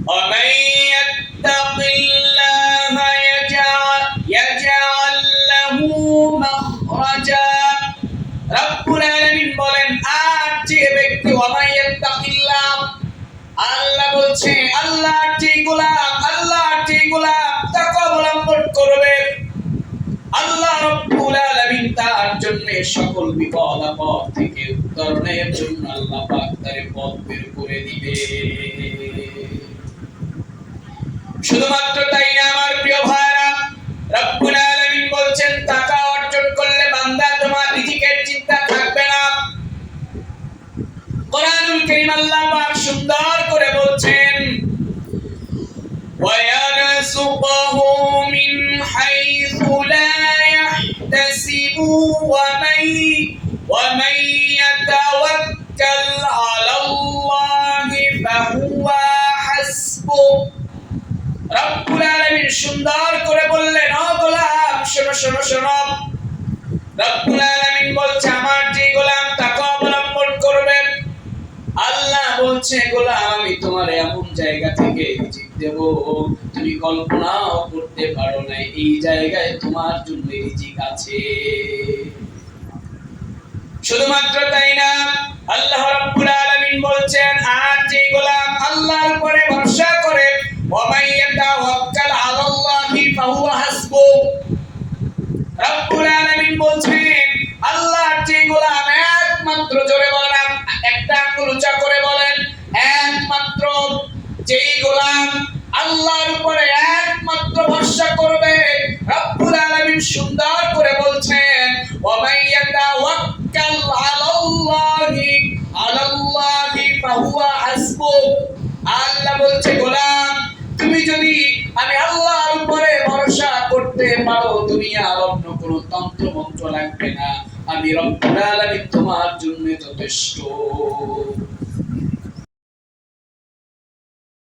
ومن يتق الله يجعل له مخرجا রব্বুল আলামিন বলেন আর যে ব্যক্তি ওমা ইয়াত্তাকিল্লাহ আল্লাহ বলছে আল্লাহর যে গোলাম তাকওয়া অবলম্বন করবে আল্লাহ রব্বুল আলামিন তার জন্য সকল বিপদ আপদ থেকে উত্তরণের জন্য আল্লাহ পাক তার পথ বের করে দিবে। শুধুমাত্র তাই না আমার প্রিয় ভাইরা, রব্বুল আলামিন বলছেন তাকওয়া অর্জন করলে বান্দা তোমার রিজিকের চিন্তা থাকবে না। কোরআনুল কারীম আল্লাহ পাক সুন্দর করে বলছেন وَيَرْزُقْهُ مِنْ حَيْثُ لَا يَحْتَسِبُ وَمَن يَتَوَكَّلْ عَلَى اللَّهِ فَهُوَ حَسْبُهُ রব্বুল আলামিন সুন্দর করে বললেন ও গোলাম শোনো রব্বুল আলামিন বলছে আমার যে গোলাম তাকওয়া অবলম্বন করবে আল্লাহ বলছে গোলাম আমি তোমার এমন জায়গা থেকে রিজিক দেব তুমি কল্পনাও করতে পারো না, এই জায়গায় তোমার জন্য রিজিক আছে। শুধুমাত্র তাই না, আল্লাহ রাব্বুল আলামিন বলছেন আর যে গোলাম আল্লাহর উপরে ভরসা করে ওয়া ইয়াতাওয়াক্কাল আলাল্লাহি ফাহুয়া হাসবুহ রব্বুল আলামিন বলছেন আল্লাহর যে গোলাম একমাত্র জোরে বলেন একটা আঙ্গুল উঁচা করে বলেন একমাত্র যেই গোলাম আল্লাহর উপরে একমাত্র ভরসা করবে রব্বুল আলামিন সুন্দর করে বলছেন ওয়া ইয়াতাওয়াক্কাল আলাল্লাহি ফাহুয়া হাসবুহ আল্লাহ বলছে গোলাম তুমি যদি আমি আল্লাহর উপরে ভরসা করতে পারো তুমি আর অন্য কোনো তন্ত্র মন্ত্র লাগবে না, আমি রব্বুল আলামিন তোমার জন্য যথেষ্ট।